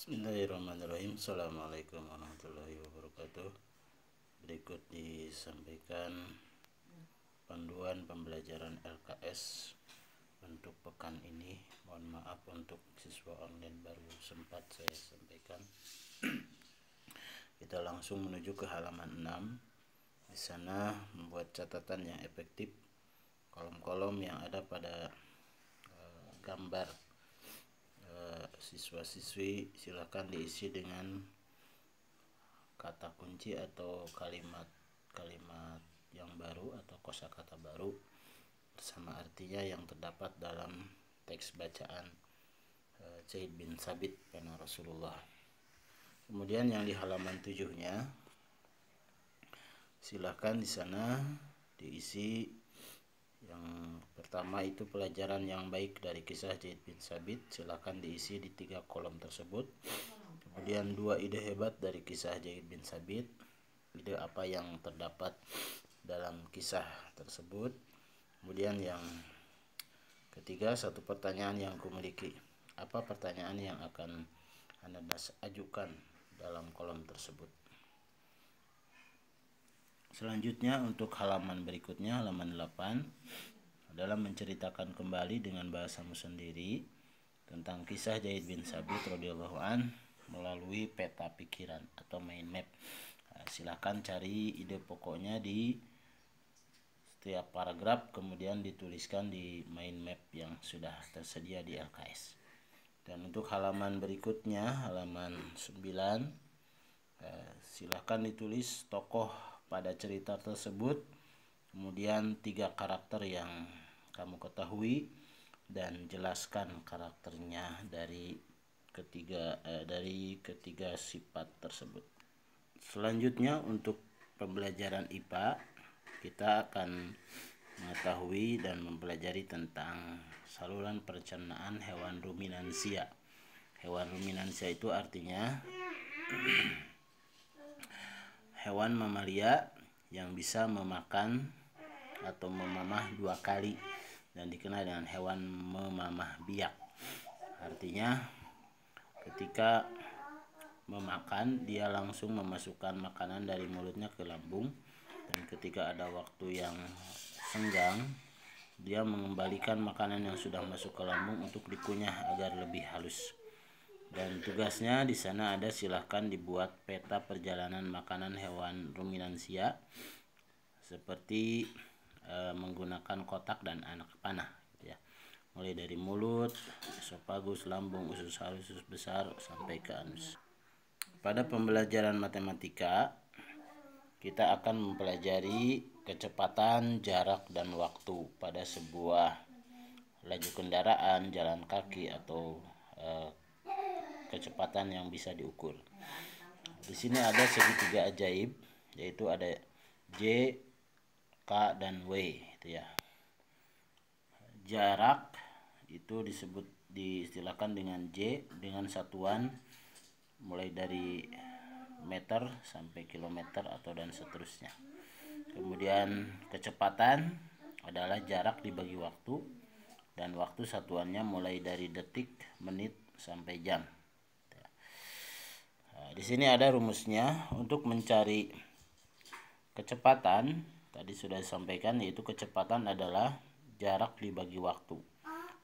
Bismillahirrahmanirrahim. Assalamualaikum warahmatullahi wabarakatuh. Berikut disampaikan panduan pembelajaran LKS untuk pekan ini. Mohon maaf untuk siswa online baru sempat saya sampaikan. Kita langsung menuju ke halaman 6. Di sana membuat catatan yang efektif. Kolom-kolom yang ada pada gambar siswa-siswi silakan diisi dengan kata kunci atau kalimat-kalimat yang baru atau kosakata baru bersama artinya yang terdapat dalam teks bacaan Zaid bin Sabit pena Rasulullah. Kemudian yang di halaman 7-nya silakan di sana diisi. Yang pertama itu pelajaran yang baik dari kisah Zaid bin Sabit, silakan diisi di 3 kolom tersebut. Kemudian 2 ide hebat dari kisah Zaid bin Sabit, ide apa yang terdapat dalam kisah tersebut. Kemudian yang ketiga, 1 pertanyaan yang kumiliki, apa pertanyaan yang akan Anda ajukan dalam kolom tersebut. Selanjutnya untuk halaman berikutnya, halaman 8, adalah menceritakan kembali dengan bahasamu sendiri tentang kisah Zaid bin Sabit radhiyallahu an melalui peta pikiran atau mind map. Silakan cari ide pokoknya di setiap paragraf, kemudian dituliskan di mind map yang sudah tersedia di LKS. Dan untuk halaman berikutnya, halaman 9, silakan ditulis tokoh pada cerita tersebut, kemudian 3 karakter yang kamu ketahui dan jelaskan karakternya dari ketiga sifat tersebut. Selanjutnya untuk pembelajaran IPA, kita akan mengetahui dan mempelajari tentang saluran pencernaan hewan ruminansia. Hewan ruminansia itu artinya hewan mamalia yang bisa memakan atau memamah 2 kali dan dikenal dengan hewan memamah biak. Artinya ketika memakan dia langsung memasukkan makanan dari mulutnya ke lambung, dan ketika ada waktu yang senggang dia mengembalikan makanan yang sudah masuk ke lambung untuk dikunyah agar lebih halus. Dan tugasnya di sana ada, silahkan dibuat peta perjalanan makanan hewan ruminansia seperti menggunakan kotak dan anak panah, gitu ya. Mulai dari mulut, esofagus, lambung, usus halus, usus besar sampai ke anus. Pada pembelajaran matematika kita akan mempelajari kecepatan, jarak, dan waktu pada sebuah laju kendaraan, jalan kaki atau kecepatan yang bisa diukur. Di sini ada segitiga ajaib, yaitu ada J, K, dan W, itu ya. Jarak itu diistilahkan dengan J dengan satuan mulai dari meter sampai kilometer atau dan seterusnya. Kemudian kecepatan adalah jarak dibagi waktu, dan waktu satuannya mulai dari detik, menit sampai jam. Di sini ada rumusnya untuk mencari kecepatan. Tadi sudah disampaikan, yaitu kecepatan adalah jarak dibagi waktu.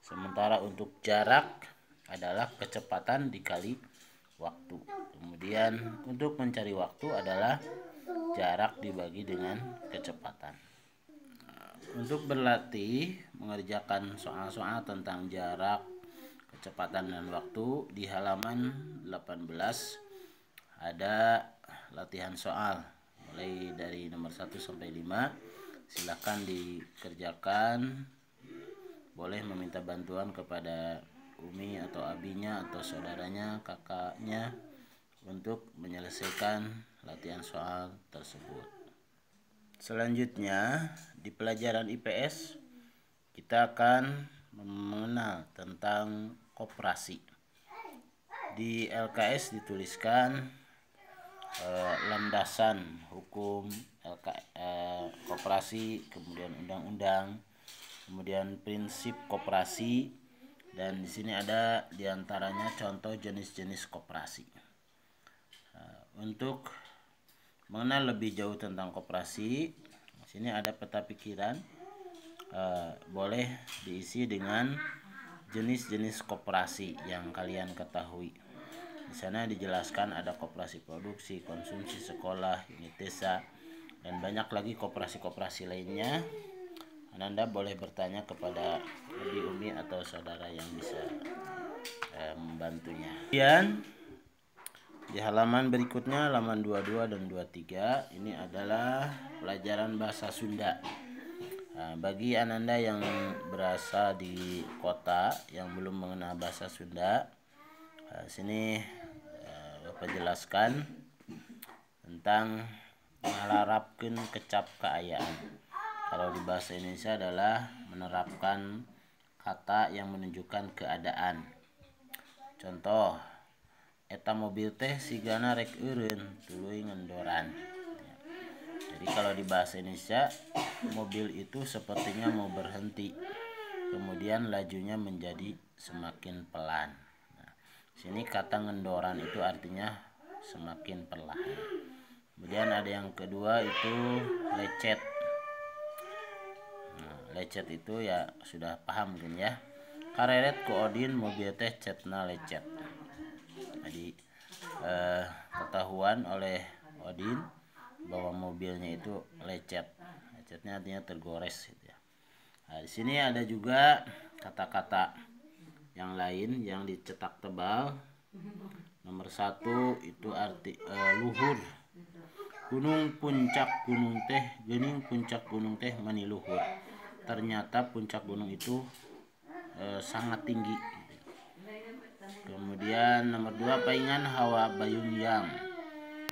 Sementara untuk jarak adalah kecepatan dikali waktu. Kemudian untuk mencari waktu adalah jarak dibagi dengan kecepatan. Untuk berlatih mengerjakan soal-soal tentang jarak, kecepatan, dan waktu, di halaman 18 ada latihan soal mulai dari nomor 1 sampai 5. Silakan dikerjakan. Boleh meminta bantuan kepada Umi atau abinya atau saudaranya, kakaknya untuk menyelesaikan latihan soal tersebut. Selanjutnya di pelajaran IPS kita akan mengenal tentang koperasi. Di LKS dituliskan landasan hukum koperasi, kemudian undang-undang, kemudian prinsip koperasi, Dan di sini ada diantaranya contoh jenis-jenis koperasi. Untuk mengenal lebih jauh tentang koperasi, di sini ada peta pikiran. Boleh diisi dengan jenis-jenis koperasi yang kalian ketahui. Di sana dijelaskan ada koperasi produksi, konsumsi, sekolah, unit desa, dan banyak lagi koperasi-koperasi lainnya. Ananda boleh bertanya kepada Abi, Umi, atau saudara yang bisa membantunya. Kemudian di halaman berikutnya, halaman 22 dan 23, ini adalah pelajaran bahasa Sunda. Bagi Ananda yang berasal di kota yang belum mengenal bahasa Sunda, sini Bapak jelaskan tentang menerapkan kecap keayaan. Kalau di bahasa Indonesia adalah menerapkan kata yang menunjukkan keadaan. Contoh, eta mobil teh sigana rek eureun tuluy ngendoran. Jadi kalau di bahasa Indonesia, mobil itu sepertinya mau berhenti, kemudian lajunya menjadi semakin pelan. Nah, sini kata ngendoran itu artinya semakin perlahan. Kemudian ada yang kedua itu lecet. Lecet itu ya sudah paham kan ya. Kareret ku Odin mobil teh cetna lecet. Jadi ketahuan oleh Odin bahwa mobilnya itu lecet. Lecetnya artinya tergores gitu ya. Nah, di sini ada juga kata-kata yang lain yang dicetak tebal. Nomor 1 itu arti luhur. Gunung puncak gunung teh, geuning puncak gunung teh mani luhur. Ternyata puncak gunung itu sangat tinggi. Kemudian nomor 2 paingan hawa bayun yang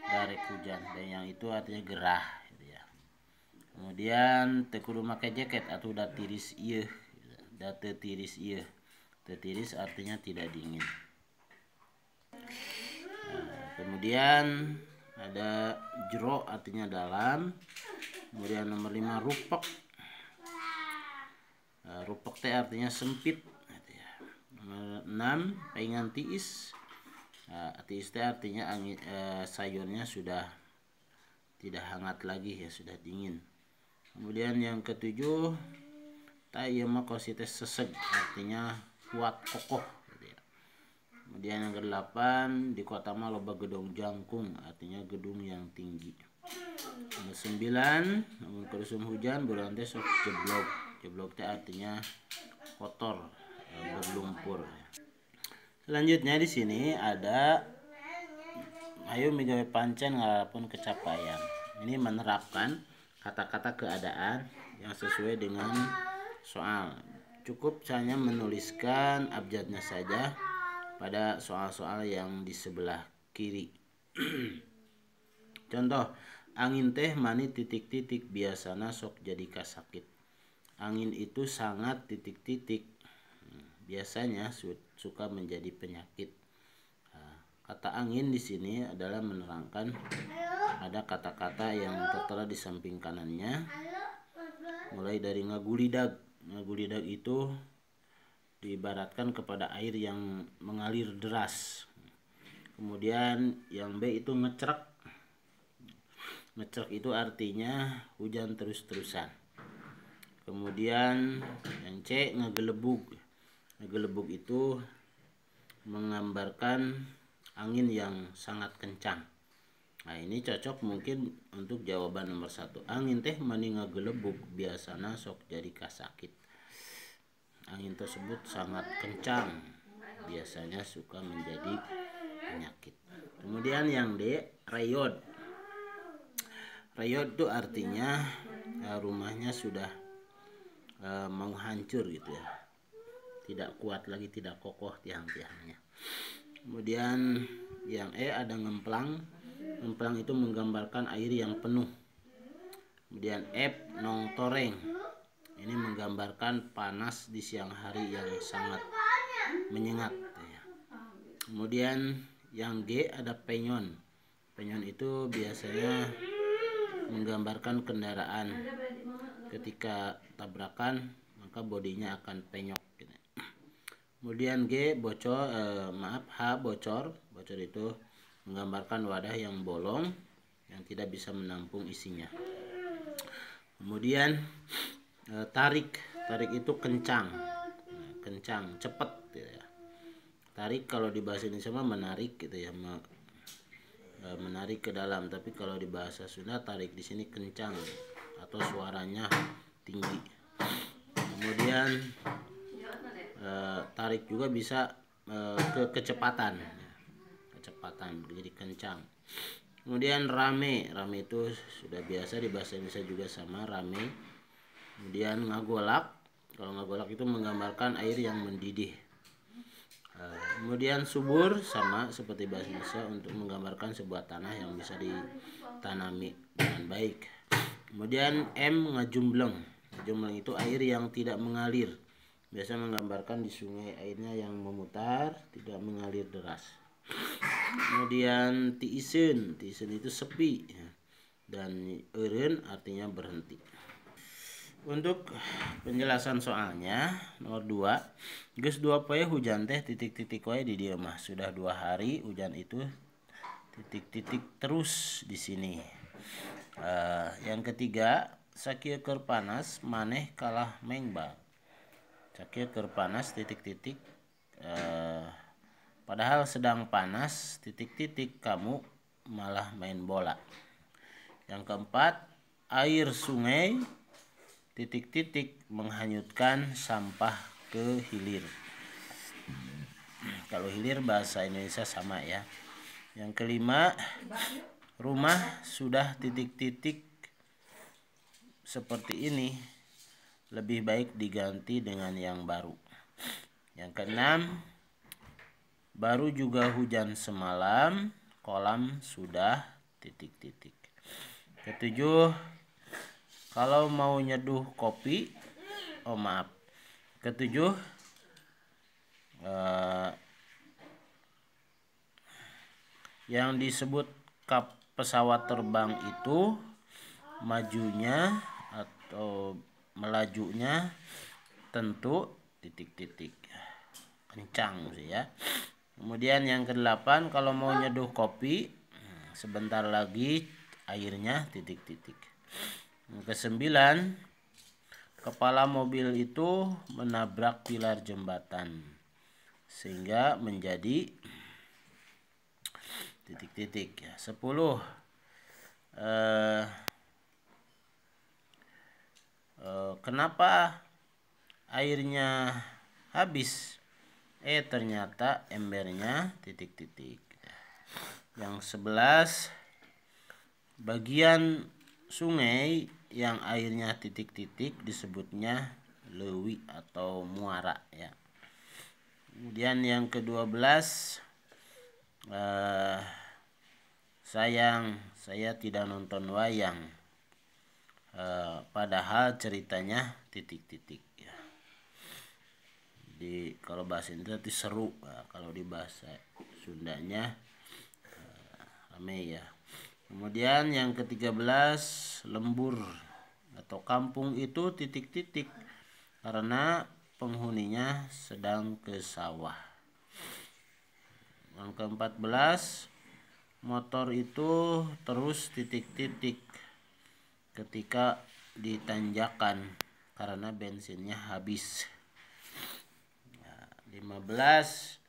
darek hujan. Dan yang itu artinya gerah gitu ya. Kemudian teu kudu make jaket atuh da tiris ieu. Da teu tiris ieu. Teu tiris artinya tidak dingin. Kemudian ada jero artinya dalam. Kemudian nomor 5 rupek. Rupek teh artinya sempit. Nomor 6 paingan tiis. Tiis teh artinya angin, sayurnya sudah tidak hangat lagi ya, sudah dingin. Kemudian yang ketujuh ta ieu mah kosi teh seseg artinya kuat kokoh gitu ya. Kemudian yang ke-8 di kota mah loba gedung jangkung artinya gedung yang tinggi. Nomor 9 namun kerusum hujan bulan teh sok jeblok. Jeblok teh artinya kotor, berlumpur. Selanjutnya di sini ada ayo migawe pancen ngarapun kecapaian. Ini menerapkan kata-kata keadaan yang sesuai dengan soal. Cukup hanya menuliskan abjadnya saja pada soal-soal yang di sebelah kiri. Contoh, angin teh mani titik-titik biasana sok jadi kasakit. Angin itu sangat titik-titik, biasanya suka menjadi penyakit. Kata angin di sini adalah menerangkan ada kata-kata yang tertera di samping kanannya. Mulai dari ngagulidag. Ngagulidag itu diibaratkan kepada air yang mengalir deras. Kemudian yang B itu ngecrek. Ngecrek itu artinya hujan terus-terusan. Kemudian yang C ngegelebug. Ngegelebug itu menggambarkan angin yang sangat kencang. Nah, ini cocok mungkin untuk jawaban nomor 1. Angin teh mani ngagelebug biasana sok jadi kasakit. Angin tersebut sangat kencang, biasanya suka menjadi penyakit. Kemudian yang D, rayod. Rayod itu artinya rumahnya sudah mau hancur gitu ya. Tidak kuat lagi, tidak kokoh tiang-tiangnya. Kemudian yang E ada ngemplang. Ngemplang itu menggambarkan air yang penuh. Kemudian F nongtoreng. Ini menggambarkan panas di siang hari yang sangat menyengat. Kemudian yang G ada penyon. Penyon itu biasanya menggambarkan kendaraan ketika tabrakan maka bodinya akan penyok. Kemudian G bocor, H bocor. Bocor itu menggambarkan wadah yang bolong yang tidak bisa menampung isinya. Kemudian tarik itu kencang, cepat gitu ya. Tarik kalau di bahasa Indonesia mah menarik gitu ya, menarik ke dalam, tapi kalau di bahasa Sunda tarik di sini kencang atau suaranya tinggi. Kemudian tarik juga bisa kecepatan, jadi kencang. Kemudian rame itu sudah biasa di bahasa Indonesia juga sama, rame. Kemudian ngagolak, kalau ngagolak itu menggambarkan air yang mendidih. Kemudian subur sama seperti bahasa Indonesia untuk menggambarkan sebuah tanah yang bisa ditanami dengan baik. Kemudian M ngajumbleng. Ngajumbleng itu air yang tidak mengalir. Biasa menggambarkan di sungai airnya yang memutar, tidak mengalir deras. Kemudian tiisen itu sepi, dan eureun artinya berhenti. Untuk penjelasan soalnya nomor 2, geus 2 poe hujan teh titik-titik wae di dieu mah. Sudah 2 hari hujan itu titik-titik terus di sini. Yang ketiga, sakieu keur panas maneh kalah mengbal. Sakieu keur panas titik-titik, padahal sedang panas titik-titik kamu malah main bola. Yang keempat, air sungai titik-titik menghanyutkan sampah ke hilir. Kalau hilir bahasa Indonesia sama ya. Yang kelima, rumah sudah titik-titik seperti ini, lebih baik diganti dengan yang baru. Yang keenam, baru juga hujan semalam, kolam sudah titik-titik. Ketujuh, kalau mau nyeduh kopi, ketujuh, yang disebut kap pesawat terbang itu majunya atau melajunya tentu titik-titik kencang sih ya. Kemudian yang ke-8, kalau mau nyeduh kopi sebentar lagi airnya titik-titik. Yang ke-9, kepala mobil itu menabrak pilar jembatan sehingga menjadi titik-titik. 10, kenapa airnya habis? Ternyata embernya titik-titik. Yang 11, bagian sungai yang airnya titik-titik disebutnya leuwi atau muara ya. Kemudian yang ke-12, sayang saya tidak nonton wayang, padahal ceritanya titik-titik ya. Jadi kalau bahasa Indonesia itu seru, kalau di bahasa Sundanya rame ya. Kemudian yang ke-13, lembur atau kampung itu titik-titik karena penghuninya sedang ke sawah. Yang ke-14, motor itu terus titik-titik ketika ditanjakan karena bensinnya habis. 15,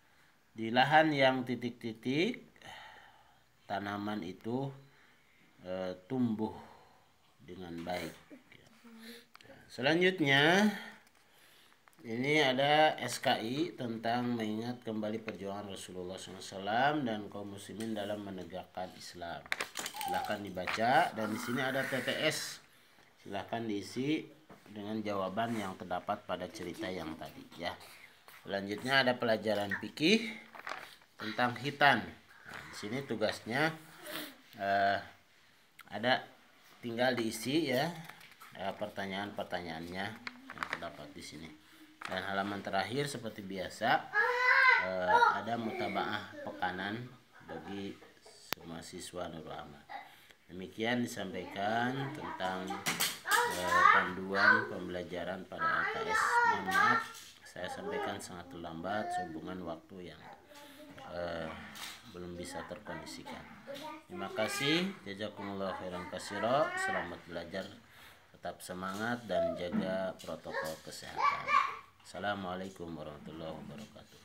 di lahan yang titik-titik tanaman itu tumbuh dengan baik. Selanjutnya ini ada SKI tentang mengingat kembali perjuangan Rasulullah SAW dan kaum muslimin dalam menegakkan Islam. Silahkan dibaca, dan di sini ada TTS. Silahkan diisi dengan jawaban yang terdapat pada cerita yang tadi ya. Selanjutnya ada pelajaran fikih tentang khitan. Di sini tugasnya ada tinggal diisi ya pertanyaan-pertanyaannya yang terdapat di sini. Dan halaman terakhir seperti biasa ada mutabaah pekanan bagi semua siswa Nurul Amal. Demikian disampaikan tentang panduan pembelajaran pada LKS. Mohon maaf. saya sampaikan sangat terlambat sehubungan waktu yang belum bisa terkondisikan. Terima kasih. Jazakumullah khairan katsira. Selamat belajar, tetap semangat dan jaga protokol kesehatan. Assalamualaikum warahmatullahi wabarakatuh.